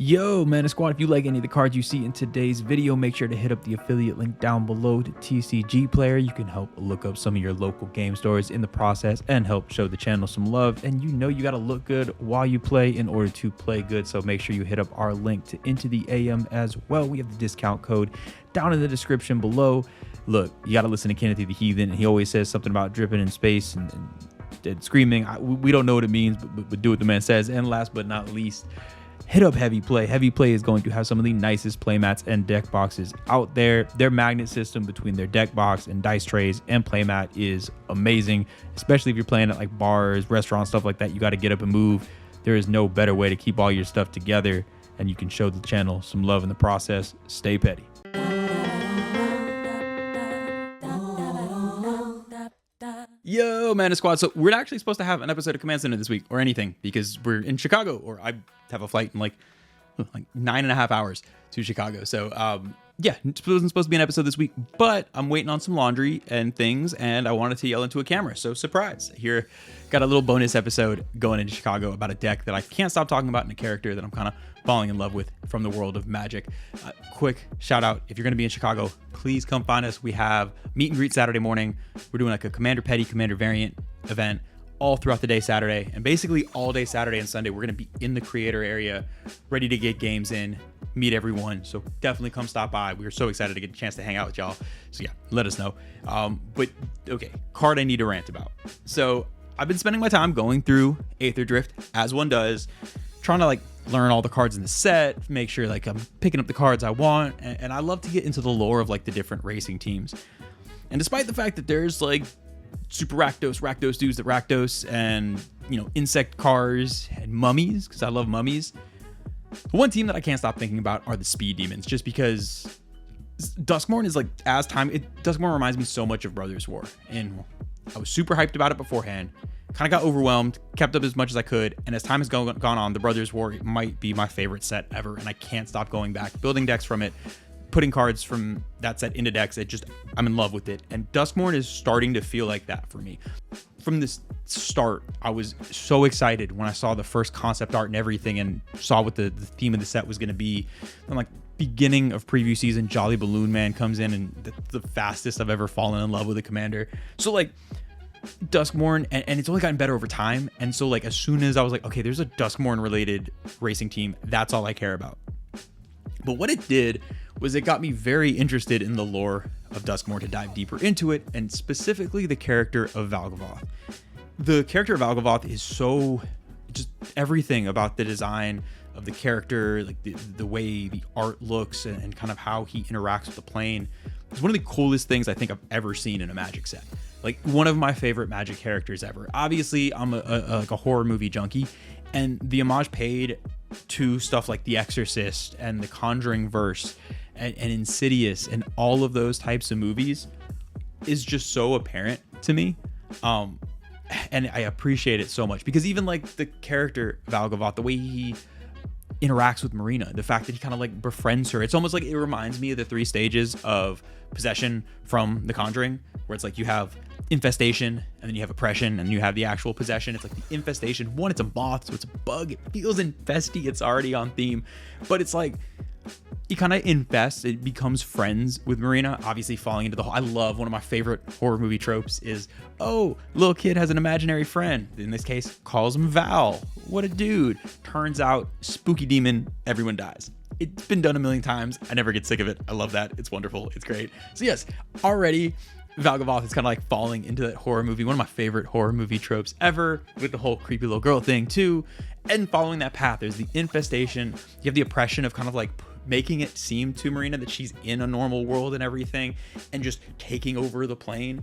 Yo, Mana Squad, if you like any of the cards you see in today's video, make sure to hit up the affiliate link down below to TCG Player. You can help look up some of your local game stores in the process and help show the channel some love. And you know you got to look good while you play in order to play good. So make sure you hit up our link to Into the AM as well. We have the discount code down in the description below. Look, you got to listen to Kenneth the Heathen. He always says something about dripping in space and screaming. We don't know what it means, but do what the man says. And last but not least, hit up Heavy Play. Heavy Play is going to have some of the nicest playmats and deck boxes out there. Their magnet system between their deck box and dice trays and playmat is amazing, especially if you're playing at like bars, restaurants, stuff like that. You got to get up and move. There is no better way to keep all your stuff together, and you can show the channel some love in the process. Stay petty. Yo, Mana Squad. So we're actually supposed to have an episode of Command Center this week, or anything, because we're in Chicago, or I have a flight in like 9.5 hours to Chicago. So yeah, it wasn't supposed to be an episode this week, but I'm waiting on some laundry and things, and I wanted to yell into a camera. So surprise, here, got a little bonus episode going into Chicago about a deck that I can't stop talking about and a character that I'm kind of falling in love with from the world of Magic. Quick shout out, if you're going to be in Chicago, please come find us. We have meet and greet Saturday morning. We're doing like a Commander Petty, Commander Variant event all throughout the day Saturday, and basically all day Saturday and Sunday we're going to be in the creator area ready to get games in, meet everyone. So definitely come stop by. We are so excited to get a chance to hang out with y'all. So yeah, let us know. But okay, card I need to rant about. So I've been spending my time going through Aetherdrift, as one does, trying to like learn all the cards in the set, make sure like I'm picking up the cards I want, and I love to get into the lore of like the different racing teams. And despite the fact that there's like super Rakdos dudes that Rakdos, and you know, insect cars and mummies, because I love mummies, one team that I can't stop thinking about are the speed demons, just because Duskmourn is like, Duskmourn reminds me so much of Brothers War, and I was super hyped about it beforehand, kind of got overwhelmed, kept up as much as I could, and as time has gone on, the Brothers War might be my favorite set ever, and I can't stop going back, building decks from it, putting cards from that set into decks. I'm in love with it, and Duskmourn is starting to feel like that for me. From this start, I was so excited when I saw the first concept art and everything, and saw what the theme of the set was going to be. I'm like, beginning of preview season, Jolly Balloon Man comes in, and the fastest I've ever fallen in love with a commander. So like, Duskmourn, and it's only gotten better over time, and so like as soon as I was like, okay, there's a Duskmourn related racing team, that's all I care about. But what it did was it got me very interested in the lore of Duskmourn, to dive deeper into it, and specifically the character of Valgavoth. The character of Valgavoth is so, just everything about the design of the character, like the way the art looks, and kind of how he interacts with the plane. It's one of the coolest things I think I've ever seen in a Magic set. Like one of my favorite Magic characters ever. Obviously, I'm a horror movie junkie, and the homage paid to stuff like The Exorcist and The Conjuring verse and Insidious and all of those types of movies is just so apparent to me. And I appreciate it so much, because even like the character Valgavoth, the way he interacts with Marina, the fact that he kind of like befriends her, it's almost like it reminds me of the 3 stages of possession from The Conjuring, where it's like you have infestation, and then you have oppression, and you have the actual possession. It's like the infestation one, it's a moth, so it's a bug, it feels infesty, it's already on theme, but it's like he kind of infests, it becomes friends with Marina, obviously falling into the whole, I love, one of my favorite horror movie tropes is, oh, little kid has an imaginary friend, in this case calls him Val, what a dude, turns out spooky demon, everyone dies. It's been done a million times, I never get sick of it, I love that, it's wonderful, it's great. So yes, already Valgavoth is kind of like falling into that horror movie, one of my favorite horror movie tropes ever, with the whole creepy little girl thing too. And following that path, there's the infestation, you have the oppression of kind of like making it seem to Marina that she's in a normal world and everything, and just taking over the plane.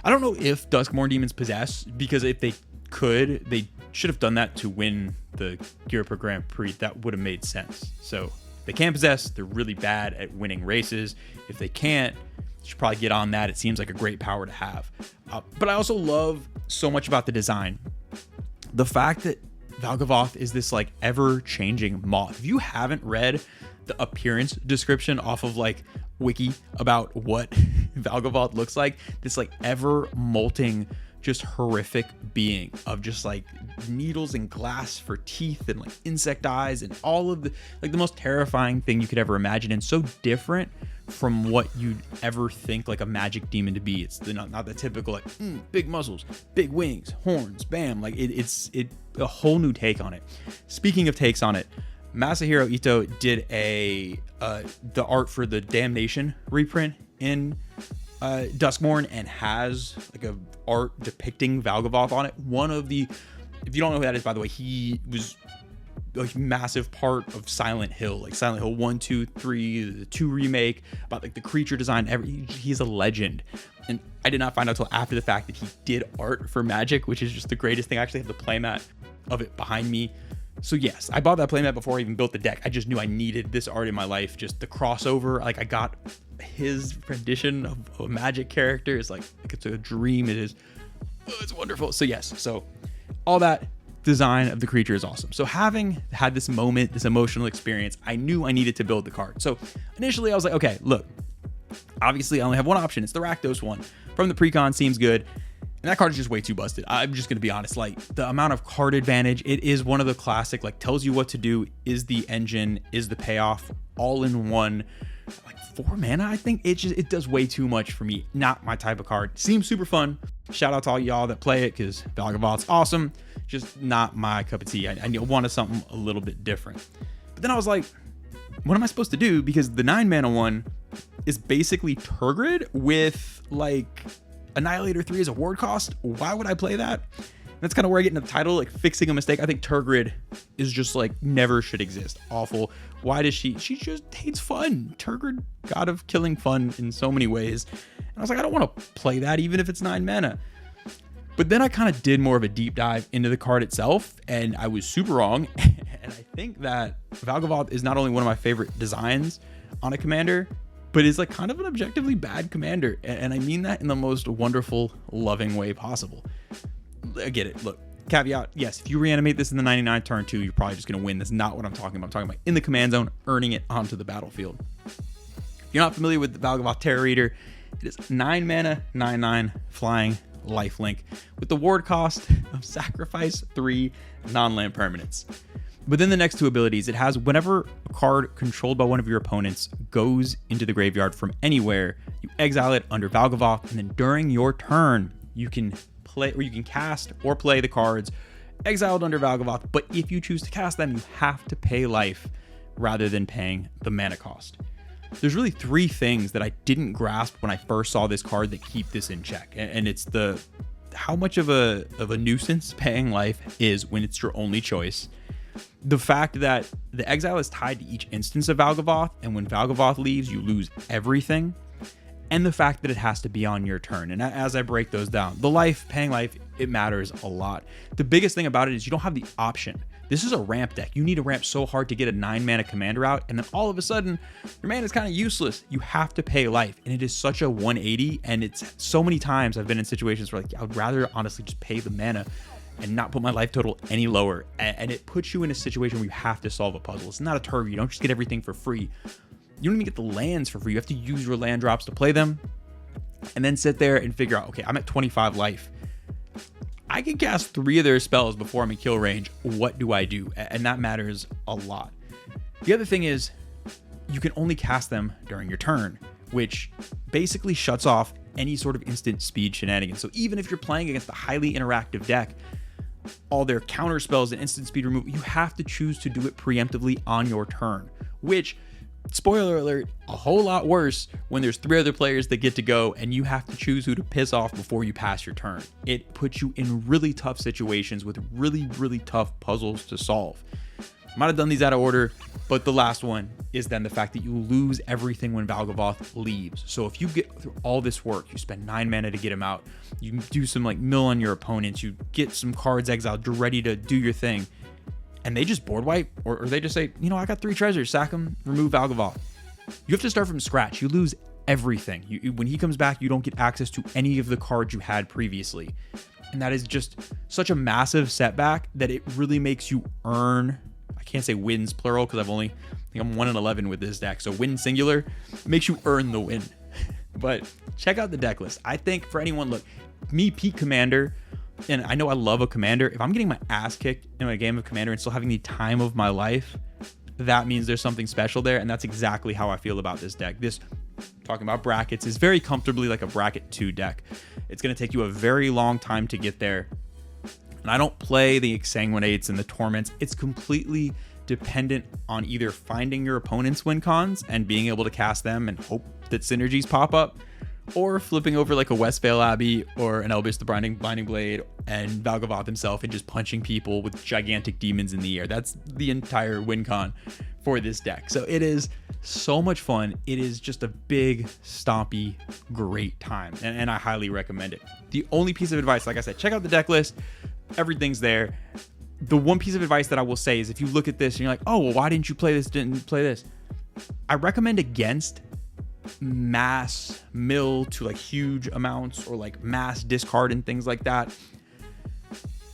I don't know if Duskmourn demons possess, because if they could, they should have done that to win the Europa Grand Prix. That would have made sense. So they can't possess, they're really bad at winning races. If they can't, you should probably get on that. It seems like a great power to have. But I also love so much about the design. The fact that Valgavoth is this like ever-changing moth. If you haven't read the appearance description off of like Wiki about what Valgavoth looks like, this like ever molting just horrific being of just like needles and glass for teeth and like insect eyes and all of the like the most terrifying thing you could ever imagine, and so different from what you'd ever think like a magic demon to be. It's not the typical like big muscles, big wings, horns, bam. Like it's a whole new take on it. Speaking of takes on it, Masahiro Ito did the art for the Damnation reprint in Duskmourn, and has like a art depicting Valgavoth on it. If you don't know who that is, by the way, he was a massive part of Silent Hill, like Silent Hill 1, 2, 3, the 2 remake, about like the creature design. He's a legend. And I did not find out until after the fact that he did art for Magic, which is just the greatest thing. I actually have the playmat of it behind me. So yes, I bought that playmat before I even built the deck. I just knew I needed this art in my life. Just the crossover, like I got his rendition of a Magic character. It's like it's a dream. It's wonderful. So yes, so all that design of the creature is awesome. So having had this moment, this emotional experience, I knew I needed to build the card. So initially I was like, okay, look, obviously I only have one option. It's the Rakdos one from the precon. Seems good. And that card is just way too busted. I'm just going to be honest. Like the amount of card advantage, it is one of the classic, like tells you what to do, is the engine, is the payoff, all in one. Like 4 mana, I think it does way too much for me. Not my type of card. Seems super fun. Shout out to all y'all that play it, because Valgavoth's awesome. Just not my cup of tea. I wanted something a little bit different. But then I was like, what am I supposed to do? Because the 9 mana one is basically Tergrid with like Annihilator 3 as a ward cost. Why would I play that? That's kind of where I get into the title, like fixing a mistake. I think Tergrid is just like never should exist. Awful. Why does she just hates fun. Tergrid, god of killing fun in so many ways. And I was like, I don't want to play that even if it's 9 mana. But then I kind of did more of a deep dive into the card itself, and I was super wrong. And I think that Valgavoth is not only one of my favorite designs on a commander, but is like kind of an objectively bad commander. And I mean that in the most wonderful, loving way possible. I get it. Look, caveat, yes, if you reanimate this in the 99 turn 2, you're probably just going to win. That's not what I'm talking about. I'm talking about in the command zone, earning it onto the battlefield. If you're not familiar with the Valgavoth Terror Eater, it is 9 mana, 9/9 flying lifelink with the ward cost of sacrifice 3 non-land permanents. Within the next 2 abilities, it has whenever a card controlled by one of your opponents goes into the graveyard from anywhere, you exile it under Valgavoth, and then during your turn, you can play, or you can cast or play the cards exiled under Valgavoth. But if you choose to cast them, you have to pay life rather than paying the mana cost. There's really 3 things that I didn't grasp when I first saw this card that keep this in check, and it's how much of a nuisance paying life is when it's your only choice. The fact that the exile is tied to each instance of Valgavoth, and when Valgavoth leaves, you lose everything. And the fact that it has to be on your turn. And as I break those down, paying life, it matters a lot. The biggest thing about it is you don't have the option. This is a ramp deck. You need to ramp so hard to get a 9 mana commander out, and then all of a sudden, your mana is kind of useless. You have to pay life, and it is such a 180, and it's so many times I've been in situations where like I would rather honestly just pay the mana and not put my life total any lower. And it puts you in a situation where you have to solve a puzzle. It's not a turbo. You don't just get everything for free. You don't even get the lands for free. You have to use your land drops to play them, and then sit there and figure out, okay, I'm at 25 life. I can cast 3 of their spells before I'm in kill range. What do I do? And that matters a lot. The other thing is you can only cast them during your turn, which basically shuts off any sort of instant speed shenanigans. So even if you're playing against a highly interactive deck, all their counter spells and instant speed removal, you have to choose to do it preemptively on your turn, which, spoiler alert, a whole lot worse when there's 3 other players that get to go and you have to choose who to piss off before you pass your turn. It puts you in really tough situations with really, really tough puzzles to solve. Might have done these out of order, but the last one is then the fact that you lose everything when Valgavoth leaves. So if you get through all this work, you spend 9 mana to get him out, you do some like mill on your opponents, you get some cards exiled, you're ready to do your thing, and they just board wipe, or they just say, I got 3 treasures, sack them, remove Valgavoth. You have to start from scratch. You lose everything. When he comes back, you don't get access to any of the cards you had previously. And that is just such a massive setback that it really makes you earn, I can't say wins plural because I think I'm 1 in 11 with this deck. So win singular makes you earn the win. But check out the deck list. I think for anyone, look, me, Pete Commander, and I know I love a commander. If I'm getting my ass kicked in a game of commander and still having the time of my life, that means there's something special there. And that's exactly how I feel about this deck. This, talking about brackets, is very comfortably like a bracket 2 deck. It's going to take you a very long time to get there. And I don't play the Exsanguinates and the Torments. It's completely dependent on either finding your opponent's win cons and being able to cast them and hope that synergies pop up, or flipping over like a Westvale Abbey or an Elvis the Blinding Blade and Valgavoth himself and just punching people with gigantic demons in the air. That's the entire win con for this deck. So it is so much fun. It is just a big, stompy, great time. And I highly recommend it. The only piece of advice, like I said, check out the deck list. Everything's there. The one piece of advice that I will say is if you look at this and you're like, oh, well, why didn't you play this? Didn't play this? I recommend against mass mill to like huge amounts or like mass discard and things like that.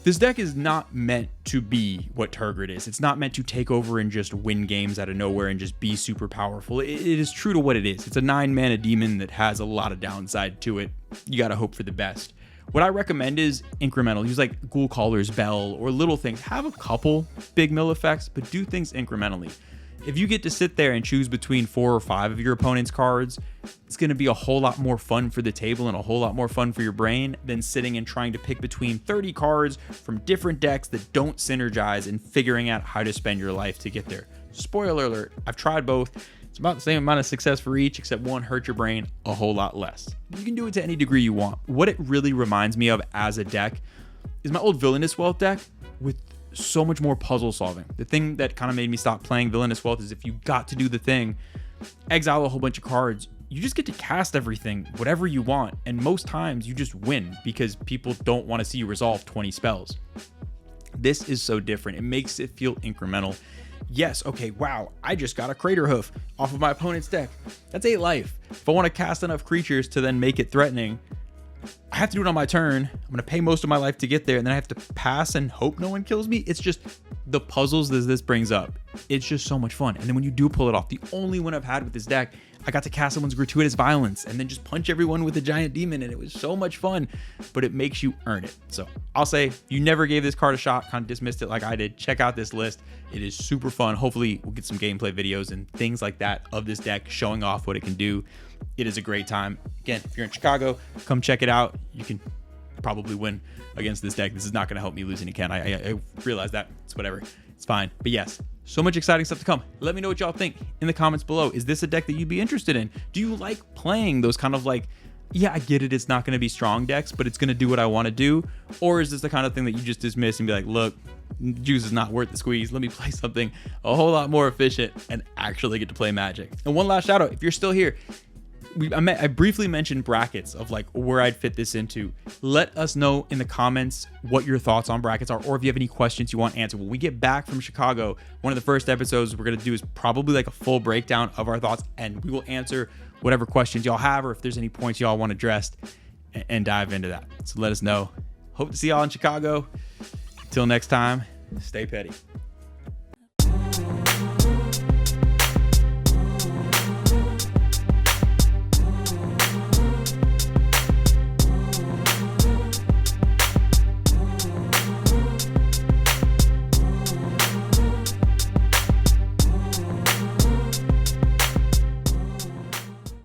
This deck is not meant to be what Tergrid is. It's not meant to take over and just win games out of nowhere and just be super powerful. It is true to what it is. It's a 9-mana demon that has a lot of downside to it. You got to hope for the best. What I recommend is incremental. Use like Ghoul Caller's Bell or little things. Have a couple big mill effects, but do things incrementally. If you get to sit there and choose between 4 or 5 of your opponent's cards, it's going to be a whole lot more fun for the table and a whole lot more fun for your brain than sitting and trying to pick between 30 cards from different decks that don't synergize and figuring out how to spend your life to get there. Spoiler alert, I've tried both. It's about the same amount of success for each, except one hurt your brain a whole lot less. You can do it to any degree you want. What it really reminds me of as a deck is my old Villainous Wealth deck with so much more puzzle solving. The thing that kind of made me stop playing Villainous Wealth is if you got to do the thing, exile a whole bunch of cards, you just get to cast everything, whatever you want. And most times you just win because people don't want to see you resolve 20 spells. This is so different. It makes it feel incremental. Yes, okay, wow, I just got a Crater Hoof off of my opponent's deck. That's 8 life. If I want to cast enough creatures to then make it threatening, I have to do it on my turn. I'm going to pay most of my life to get there, and then I have to pass and hope no one kills me. It's just the puzzles that this brings up. It's just so much fun. And then when you do pull it off, the only one I've had with this deck, I got to cast someone's Gratuitous Violence and then just punch everyone with a giant demon, and it was so much fun, but it makes you earn it. So I'll say, if you never gave this card a shot, kind of dismissed it like I did, check out this list. It is super fun. Hopefully we'll get some gameplay videos and things like that of this deck showing off what it can do. It is a great time. Again, if you're in Chicago, come check it out. You can probably win against this deck. This is not going to help me lose any can. I realize that. It's whatever. It's fine. But yes, so much exciting stuff to come. Let me know what y'all think in the comments below. Is this a deck that you'd be interested in? Do you like playing those kind of like, yeah, I get it, it's not going to be strong decks, but it's going to do what I want to do? Or is this the kind of thing that you just dismiss and be like, look, juice is not worth the squeeze. Let me play something a whole lot more efficient and actually get to play Magic. And one last shout out, if you're still here, I briefly mentioned brackets of like where I'd fit this into. Let us know in the comments what your thoughts on brackets are, or if you have any questions you want answered. When we get back from Chicago, one of the first episodes we're going to do is probably like a full breakdown of our thoughts, and we will answer whatever questions y'all have, or if there's any points y'all want addressed, and dive into that. So let us know. Hope to see y'all in Chicago. Until next time, stay petty.